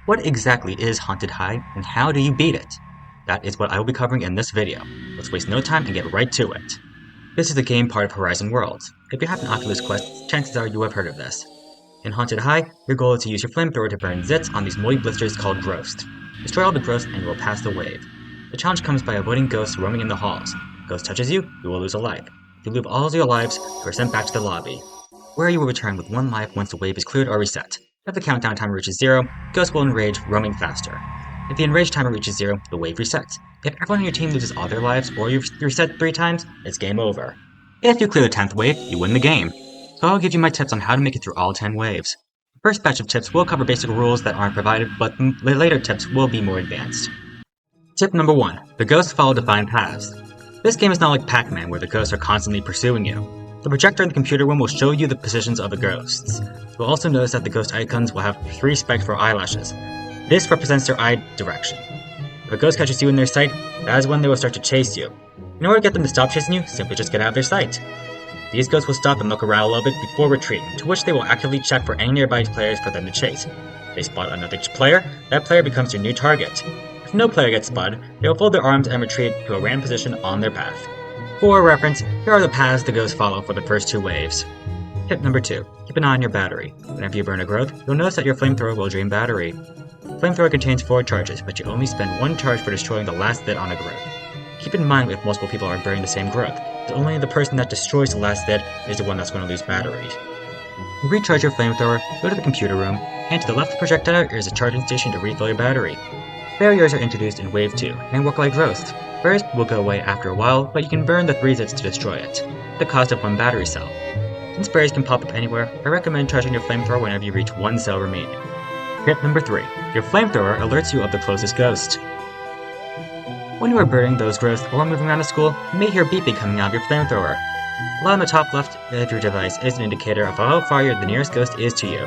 What exactly is Haunted High, and how do you beat it? That is what I will be covering in this video. Let's waste no time and get right to it. This is the game part of Horizon Worlds. If you have an Oculus Quest, chances are you have heard of this. In Haunted High, your goal is to use your flamethrower to burn zits on these moldy blisters called growths. Destroy all the growths and you will pass the wave. The challenge comes by avoiding ghosts roaming in the halls. If a ghost touches you, you will lose a life. If you lose all of your lives, you are sent back to the lobby, where you will return with 1 life once the wave is cleared or reset. If the countdown timer reaches 0, ghosts will enrage, roaming faster. If the enrage timer reaches 0, the wave resets. If everyone on your team loses all their lives, or you've reset 3 times, it's game over. If you clear the 10th wave, you win the game. So I'll give you my tips on how to make it through all 10 waves. The first batch of tips will cover basic rules that aren't provided, but the later tips will be more advanced. Tip number 1. The ghosts follow defined paths. This game is not like Pac-Man, where the ghosts are constantly pursuing you. The projector in the computer room will show you the positions of the ghosts. You'll also notice that the ghost icons will have 3 spikes for eyelashes. This represents their eye direction. If a ghost catches you in their sight, that is when they will start to chase you. In order to get them to stop chasing you, simply just get out of their sight. These ghosts will stop and look around a little bit before retreating, to which they will actively check for any nearby players for them to chase. If they spot another player, that player becomes your new target. If no player gets spotted, they will fold their arms and retreat to a random position on their path. For reference, here are the paths the ghosts follow for the first 2 waves. Tip number 2. Keep an eye on your battery. Whenever you burn a growth, you'll notice that your flamethrower will drain battery. Flamethrower contains 4 charges, but you only spend 1 charge for destroying the last bit on a growth. Keep in mind if multiple people are burning the same growth, that only the person that destroys the last bit is the one that's going to lose battery. To recharge your flamethrower, go to the computer room, and to the left of the projectile is a charging station to refill your battery. Barriers are introduced in Wave 2, and work like growths. Barriers will go away after a while, but you can burn the 3 zits to destroy it, at the cost of 1 battery cell. Since barriers can pop up anywhere, I recommend charging your flamethrower whenever you reach 1 cell remaining. Tip number 3. Your flamethrower alerts you of the closest ghost. When you are burning those growths or moving around the school, you may hear beeping coming out of your flamethrower. The light on the top left of your device is an indicator of how far the nearest ghost is to you.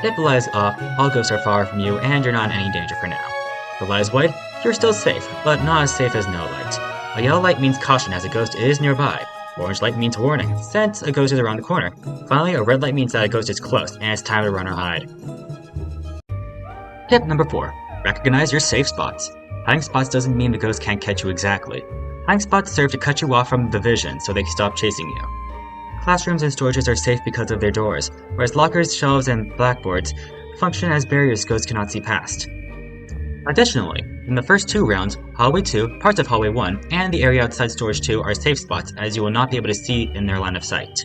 If the light is off, all ghosts are far from you and you're not in any danger for now. If the light is white, you're still safe, but not as safe as no light. A yellow light means caution as a ghost is nearby. Orange light means warning, since a ghost is around the corner. Finally, a red light means that a ghost is close and it's time to run or hide. Tip number 4. Recognize your safe spots. Hiding spots doesn't mean the ghost can't catch you exactly. Hiding spots serve to cut you off from the vision so they can stop chasing you. Classrooms and storages are safe because of their doors, whereas lockers, shelves, and blackboards function as barriers ghosts cannot see past. Additionally, in the first 2 rounds, Hallway 2, parts of Hallway 1, and the area outside Storage 2 are safe spots as you will not be able to see in their line of sight.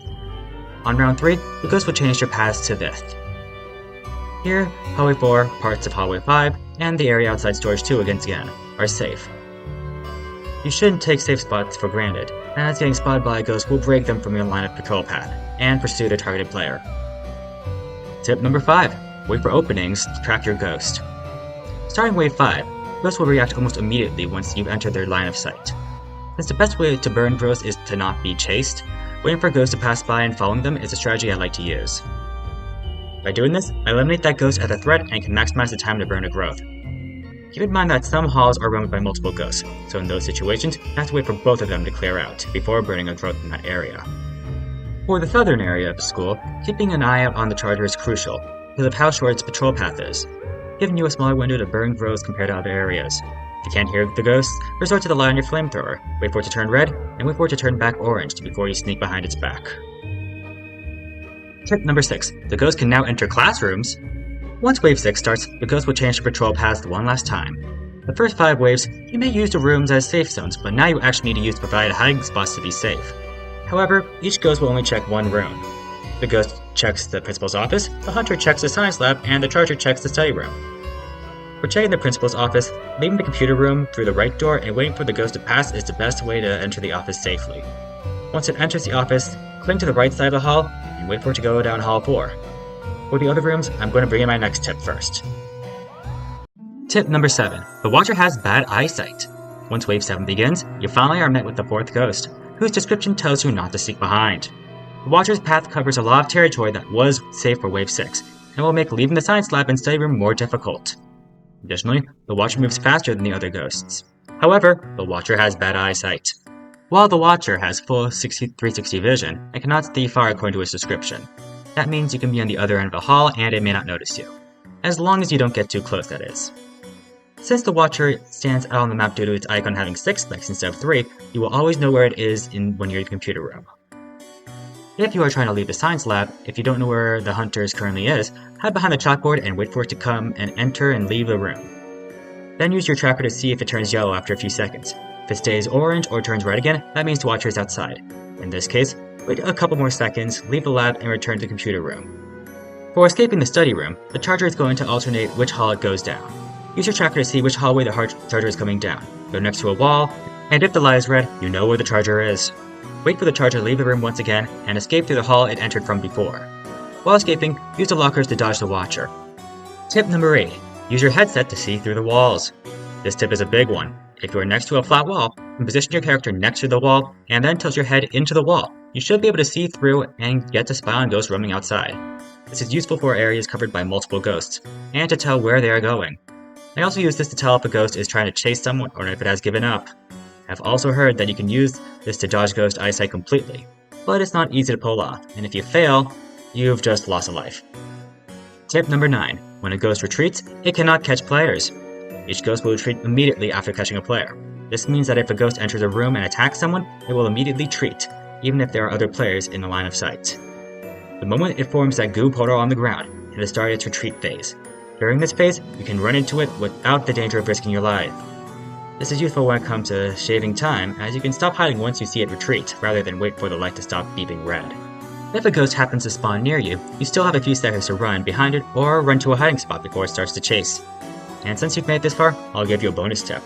On round 3, the ghost will change their paths to this. Here, Hallway 4, parts of Hallway 5, and the area outside Storage 2 again are safe. You shouldn't take safe spots for granted, as getting spotted by a ghost will break them from your line of patrol path, and pursue the targeted player. Tip number 5. Wait for openings to track your ghost. Starting Wave 5, ghosts will react almost immediately once you've entered their line of sight. Since the best way to burn ghosts is to not be chased, waiting for ghosts to pass by and following them is a strategy I like to use. By doing this, I eliminate that ghost as a threat and can maximize the time to burn a growth. Keep in mind that some halls are roamed by multiple ghosts, so in those situations, you have to wait for both of them to clear out before burning a growth in that area. For the southern area of the school, keeping an eye out on the charger is crucial, because of how short its patrol path is, giving you a smaller window to burn growths compared to other areas. If you can't hear the ghosts, resort to the light on your flamethrower, wait for it to turn red, and wait for it to turn back orange before you sneak behind its back. Tip number 6. The ghost can now enter classrooms. Once Wave 6 starts, the ghost will change the patrol paths 1 last time. The first 5 waves, you may use the rooms as safe zones, but now you actually need to use provided hiding spots to be safe. However, each ghost will only check 1 room. The ghost checks the principal's office, the hunter checks the science lab, and the charger checks the study room. For checking the principal's office, leaving the computer room through the right door and waiting for the ghost to pass is the best way to enter the office safely. Once it enters the office, cling to the right side of the hall and wait for it to go down Hall 4. For the other rooms, I'm going to bring in my next tip first. Tip number 7. The Watcher has bad eyesight. Once Wave 7 begins, you finally are met with the 4th ghost, whose description tells you not to sneak behind. The Watcher's path covers a lot of territory that was safe for Wave 6, and will make leaving the science lab and study room more difficult. Additionally, the Watcher moves faster than the other ghosts. However, the Watcher has bad eyesight. While the Watcher has full 360 vision and cannot see far according to his description, that means you can be on the other end of the hall and it may not notice you. as long as you don't get too close, that is. Since the Watcher stands out on the map due to its icon having 6 legs instead of 3, you will always know where it is when you're in the computer room. If you are trying to leave the science lab, if you don't know where the hunters currently is, hide behind the chalkboard and wait for it to come and enter and leave the room. Then use your tracker to see if it turns yellow after a few seconds. If it stays orange or turns red again, that means the Watcher is outside. In this case, wait a couple more seconds, leave the lab, and return to the computer room. For escaping the study room, the charger is going to alternate which hall it goes down. Use your tracker to see which hallway the charger is coming down. Go next to a wall, and if the light is red, you know where the charger is. Wait for the charger to leave the room once again, and escape through the hall it entered from before. While escaping, use the lockers to dodge the Watcher. Tip number 8. Use your headset to see through the walls. This tip is a big one. If you are next to a flat wall, position your character next to the wall, and then tilt your head into the wall. You should be able to see through and get to spy on ghosts roaming outside. This is useful for areas covered by multiple ghosts, and to tell where they are going. I also use this to tell if a ghost is trying to chase someone or if it has given up. I've also heard that you can use this to dodge ghost eyesight completely, but it's not easy to pull off, and if you fail, you've just lost a life. Tip number 9. When a ghost retreats, it cannot catch players. Each ghost will retreat immediately after catching a player. This means that if a ghost enters a room and attacks someone, it will immediately retreat, even if there are other players in the line of sight. The moment it forms that goo portal on the ground, it has started its retreat phase. During this phase, you can run into it without the danger of risking your life. This is useful when it comes to shaving time, as you can stop hiding once you see it retreat, rather than wait for the light to stop beeping red. If a ghost happens to spawn near you, you still have a few seconds to run behind it or run to a hiding spot before it starts to chase. And since you've made it this far, I'll give you a bonus tip.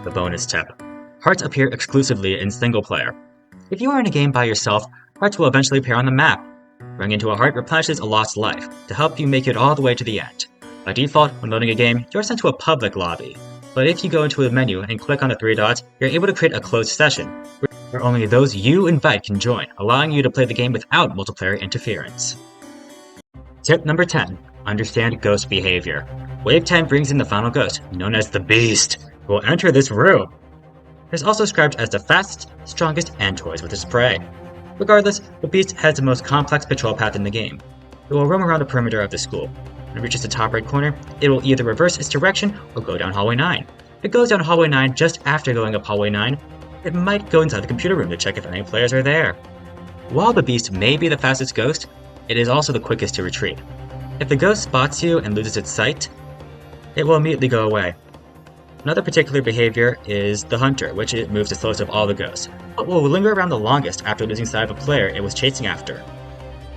The bonus tip. Hearts appear exclusively in single player. If you are in a game by yourself, hearts will eventually appear on the map. Running into a heart replenishes a lost life, to help you make it all the way to the end. By default, when loading a game, you're sent to a public lobby. But if you go into a menu and click on the 3 dots, you're able to create a closed session, where only those you invite can join, allowing you to play the game without multiplayer interference. Tip number 10. Understand ghost behavior. Wave 10 brings in the final ghost, known as the Beast, who will enter this room. It is also described as the fastest, strongest, and toys with its prey. Regardless, the Beast has the most complex patrol path in the game. It will roam around the perimeter of the school. When it reaches the top right corner, it will either reverse its direction or go down hallway 9. If it goes down hallway 9 just after going up hallway 9, it might go inside the computer room to check if any players are there. While the Beast may be the fastest ghost, it is also the quickest to retreat. If the ghost spots you and loses its sight, it will immediately go away. Another particular behavior is the Hunter, which it moves the slowest of all the ghosts, but will linger around the longest after losing sight of a player it was chasing after.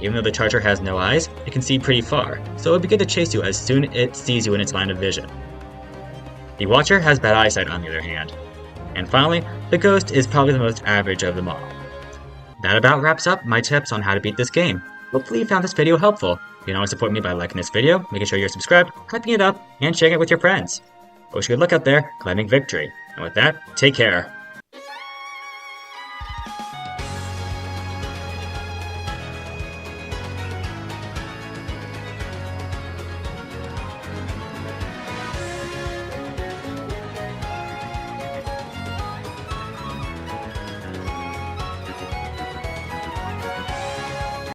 Even though the Charger has no eyes, it can see pretty far, so it will begin to chase you as soon as it sees you in its line of vision. The Watcher has bad eyesight on the other hand. And finally, the Ghost is probably the most average of them all. That about wraps up my tips on how to beat this game. Hopefully you found this video helpful. You can always support me by liking this video, making sure you're subscribed, hyping it up, and sharing it with your friends. I wish you good luck out there, claiming victory. And with that, take care.